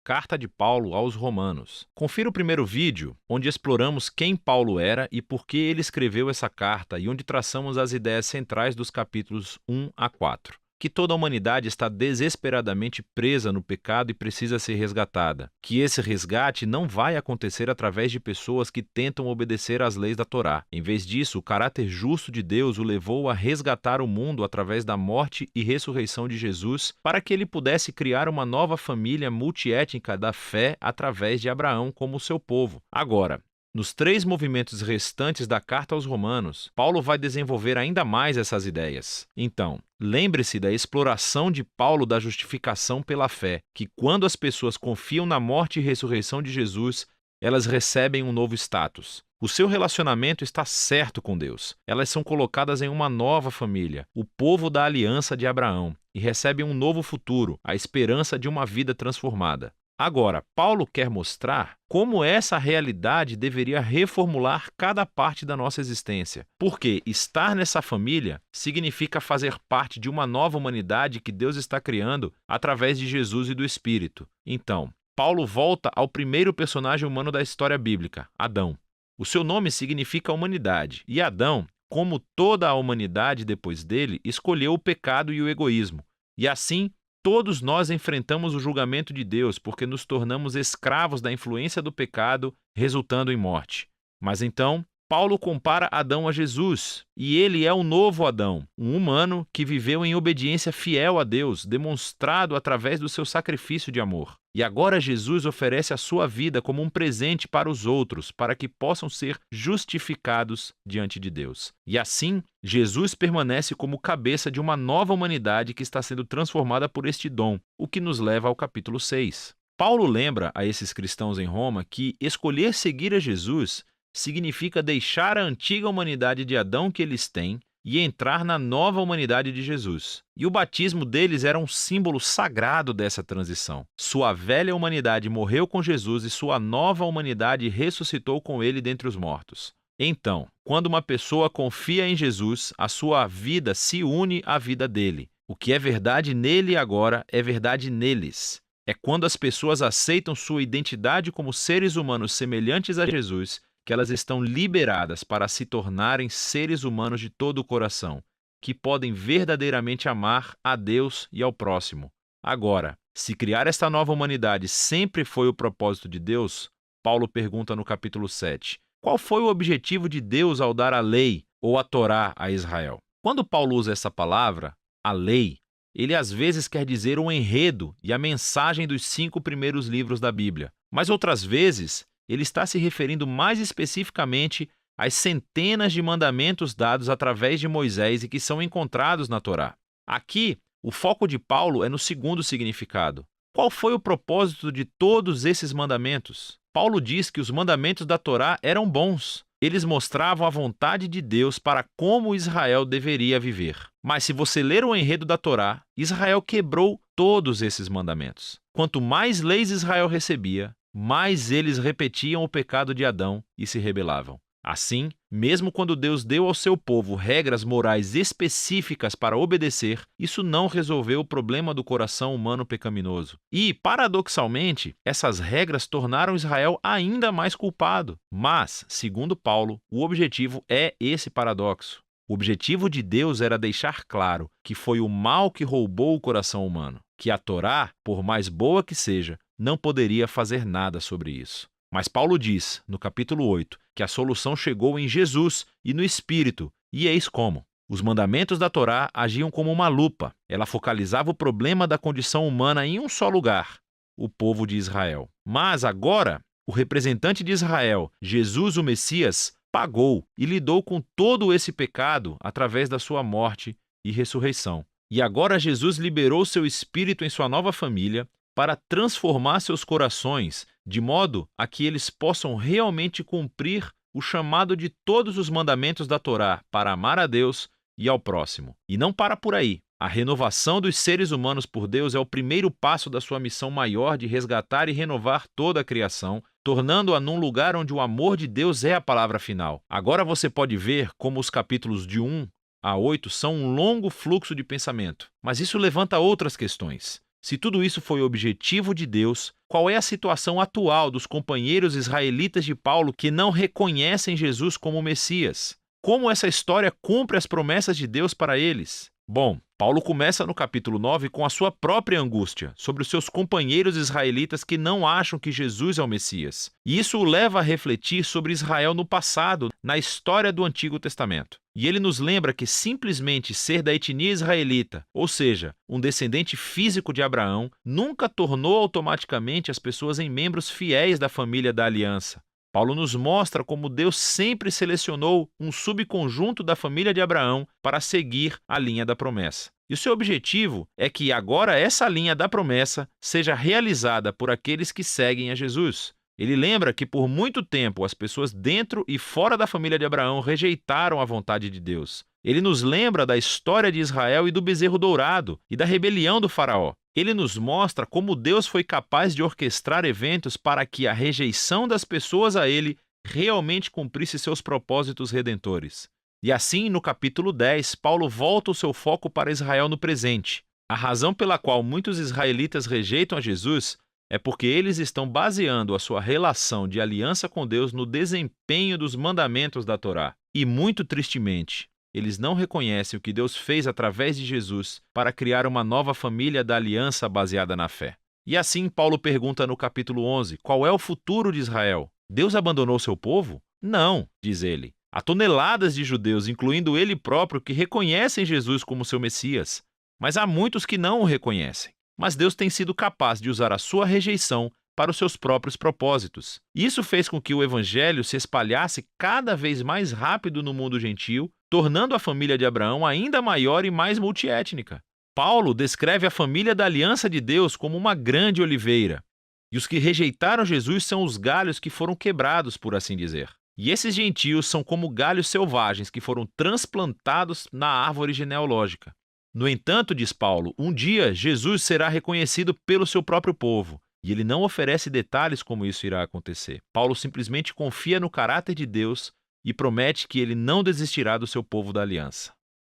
Carta de Paulo aos Romanos. Confira o primeiro vídeo, onde exploramos quem Paulo era e por que ele escreveu essa carta e onde traçamos as ideias centrais dos capítulos 1 a 4. Que toda a humanidade está desesperadamente presa no pecado e precisa ser resgatada. Que esse resgate não vai acontecer através de pessoas que tentam obedecer às leis da Torá. Em vez disso, o caráter justo de Deus o levou a resgatar o mundo através da morte e ressurreição de Jesus, para que ele pudesse criar uma nova família multiétnica da fé através de Abraão como seu povo. Agora, nos 3 movimentos restantes da carta aos Romanos, Paulo vai desenvolver ainda mais essas ideias. Então, lembre-se da exploração de Paulo da justificação pela fé, que quando as pessoas confiam na morte e ressurreição de Jesus, elas recebem um novo status. O seu relacionamento está certo com Deus. Elas são colocadas em uma nova família, o povo da aliança de Abraão, e recebem um novo futuro, a esperança de uma vida transformada. Agora, Paulo quer mostrar como essa realidade deveria reformular cada parte da nossa existência. Porque estar nessa família significa fazer parte de uma nova humanidade que Deus está criando através de Jesus e do Espírito. Então, Paulo volta ao primeiro personagem humano da história bíblica, Adão. O seu nome significa humanidade, e Adão, como toda a humanidade depois dele, escolheu o pecado e o egoísmo. E assim, todos nós enfrentamos o julgamento de Deus porque nos tornamos escravos da influência do pecado, resultando em morte. Mas então, Paulo compara Adão a Jesus, e ele é o novo Adão, um humano que viveu em obediência fiel a Deus, demonstrado através do seu sacrifício de amor. E agora Jesus oferece a sua vida como um presente para os outros, para que possam ser justificados diante de Deus. E assim, Jesus permanece como cabeça de uma nova humanidade que está sendo transformada por este dom, o que nos leva ao capítulo 6. Paulo lembra a esses cristãos em Roma que escolher seguir a Jesus significa deixar a antiga humanidade de Adão que eles têm e entrar na nova humanidade de Jesus. E o batismo deles era um símbolo sagrado dessa transição. Sua velha humanidade morreu com Jesus e sua nova humanidade ressuscitou com ele dentre os mortos. Então, quando uma pessoa confia em Jesus, a sua vida se une à vida dele. O que é verdade nele agora é verdade neles. É quando as pessoas aceitam sua identidade como seres humanos semelhantes a Jesus que elas estão liberadas para se tornarem seres humanos de todo o coração, que podem verdadeiramente amar a Deus e ao próximo. Agora, se criar esta nova humanidade sempre foi o propósito de Deus, Paulo pergunta no capítulo 7, qual foi o objetivo de Deus ao dar a lei ou a Torá a Israel? Quando Paulo usa essa palavra, a lei, ele às vezes quer dizer o enredo e a mensagem dos 5 primeiros livros da Bíblia, mas outras vezes ele está se referindo mais especificamente às centenas de mandamentos dados através de Moisés e que são encontrados na Torá. Aqui, o foco de Paulo é no segundo significado. Qual foi o propósito de todos esses mandamentos? Paulo diz que os mandamentos da Torá eram bons. Eles mostravam a vontade de Deus para como Israel deveria viver. Mas se você ler o enredo da Torá, Israel quebrou todos esses mandamentos. Quanto mais leis Israel recebia, mais eles repetiam o pecado de Adão e se rebelavam. Assim, mesmo quando Deus deu ao seu povo regras morais específicas para obedecer, isso não resolveu o problema do coração humano pecaminoso. E, paradoxalmente, essas regras tornaram Israel ainda mais culpado. Mas, segundo Paulo, o objetivo é esse paradoxo. O objetivo de Deus era deixar claro que foi o mal que roubou o coração humano, que a Torá, por mais boa que seja, não poderia fazer nada sobre isso. Mas Paulo diz, no capítulo 8, que a solução chegou em Jesus e no Espírito, e eis como. Os mandamentos da Torá agiam como uma lupa. Ela focalizava o problema da condição humana em um só lugar, o povo de Israel. Mas agora, o representante de Israel, Jesus o Messias, pagou e lidou com todo esse pecado através da sua morte e ressurreição. E agora Jesus liberou seu Espírito em sua nova família para transformar seus corações de modo a que eles possam realmente cumprir o chamado de todos os mandamentos da Torá para amar a Deus e ao próximo. E não para por aí. A renovação dos seres humanos por Deus é o primeiro passo da sua missão maior de resgatar e renovar toda a criação, tornando-a num lugar onde o amor de Deus é a palavra final. Agora você pode ver como os capítulos de 1 a 8 são um longo fluxo de pensamento, mas isso levanta outras questões. Se tudo isso foi o objetivo de Deus, qual é a situação atual dos companheiros israelitas de Paulo que não reconhecem Jesus como o Messias. Como essa história cumpre as promessas de Deus para eles? Bom, Paulo começa no capítulo 9 com a sua própria angústia sobre os seus companheiros israelitas que não acham que Jesus é o Messias. E isso o leva a refletir sobre Israel no passado, na história do Antigo Testamento. E ele nos lembra que simplesmente ser da etnia israelita, ou seja, um descendente físico de Abraão, nunca tornou automaticamente as pessoas em membros fiéis da família da aliança. Paulo nos mostra como Deus sempre selecionou um subconjunto da família de Abraão para seguir a linha da promessa. E o seu objetivo é que agora essa linha da promessa seja realizada por aqueles que seguem a Jesus. Ele lembra que por muito tempo as pessoas dentro e fora da família de Abraão rejeitaram a vontade de Deus. Ele nos lembra da história de Israel e do bezerro dourado e da rebelião do faraó. Ele nos mostra como Deus foi capaz de orquestrar eventos para que a rejeição das pessoas a ele realmente cumprisse seus propósitos redentores. E assim, no capítulo 10, Paulo volta o seu foco para Israel no presente. A razão pela qual muitos israelitas rejeitam a Jesus é porque eles estão baseando a sua relação de aliança com Deus no desempenho dos mandamentos da Torá. E muito tristemente, eles não reconhecem o que Deus fez através de Jesus para criar uma nova família da aliança baseada na fé. E assim Paulo pergunta no capítulo 11, qual é o futuro de Israel? Deus abandonou seu povo? Não, diz ele. Há toneladas de judeus, incluindo ele próprio, que reconhecem Jesus como seu Messias. Mas há muitos que não o reconhecem. Mas Deus tem sido capaz de usar a sua rejeição para os seus próprios propósitos. Isso fez com que o evangelho se espalhasse cada vez mais rápido no mundo gentil, tornando a família de Abraão ainda maior e mais multiétnica. Paulo descreve a família da aliança de Deus como uma grande oliveira, e os que rejeitaram Jesus são os galhos que foram quebrados, por assim dizer. E esses gentios são como galhos selvagens que foram transplantados na árvore genealógica. No entanto, diz Paulo, um dia Jesus será reconhecido pelo seu próprio povo, e ele não oferece detalhes como isso irá acontecer. Paulo simplesmente confia no caráter de Deus e promete que ele não desistirá do seu povo da aliança.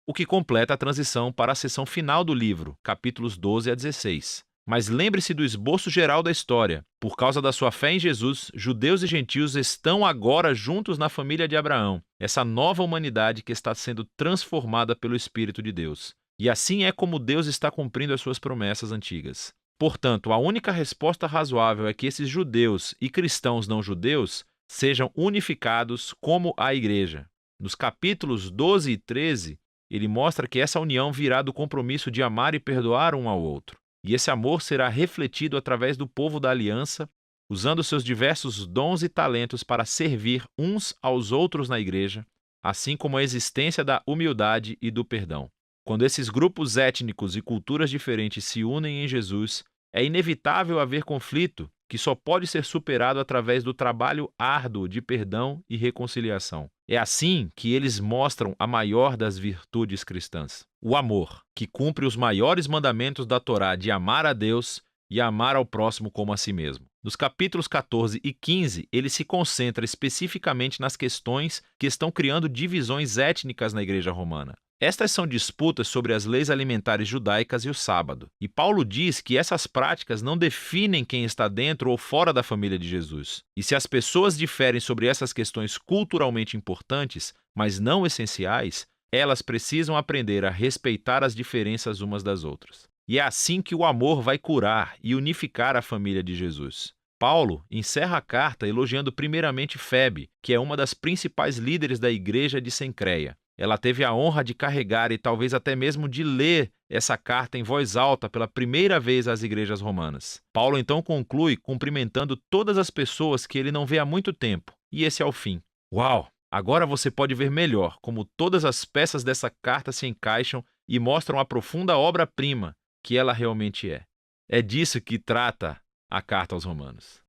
O que completa a transição para a seção final do livro, capítulos 12 a 16. Mas lembre-se do esboço geral da história. Por causa da sua fé em Jesus, judeus e gentios estão agora juntos na família de Abraão, essa nova humanidade que está sendo transformada pelo Espírito de Deus. E assim é como Deus está cumprindo as suas promessas antigas. Portanto, a única resposta razoável é que esses judeus e cristãos não judeus sejam unificados como a igreja. Nos capítulos 12 e 13, ele mostra que essa união virá do compromisso de amar e perdoar um ao outro. E esse amor será refletido através do povo da aliança, usando seus diversos dons e talentos para servir uns aos outros na igreja, assim como a existência da humildade e do perdão. Quando esses grupos étnicos e culturas diferentes se unem em Jesus, é inevitável haver conflito que só pode ser superado através do trabalho árduo de perdão e reconciliação. É assim que eles mostram a maior das virtudes cristãs, o amor, que cumpre os maiores mandamentos da Torá de amar a Deus e amar ao próximo como a si mesmo. Nos capítulos 14 e 15, ele se concentra especificamente nas questões que estão criando divisões étnicas na Igreja Romana. Estas são disputas sobre as leis alimentares judaicas e o sábado. E Paulo diz que essas práticas não definem quem está dentro ou fora da família de Jesus. E se as pessoas diferem sobre essas questões culturalmente importantes, mas não essenciais, elas precisam aprender a respeitar as diferenças umas das outras. E é assim que o amor vai curar e unificar a família de Jesus. Paulo encerra a carta elogiando primeiramente Febe, que é uma das principais líderes da igreja de Cencreia. Ela teve a honra de carregar e talvez até mesmo de ler essa carta em voz alta pela primeira vez às igrejas romanas. Paulo então conclui cumprimentando todas as pessoas que ele não vê há muito tempo. E esse é o fim. Uau! Agora você pode ver melhor como todas as peças dessa carta se encaixam e mostram a profunda obra-prima que ela realmente é. É disso que trata a carta aos Romanos.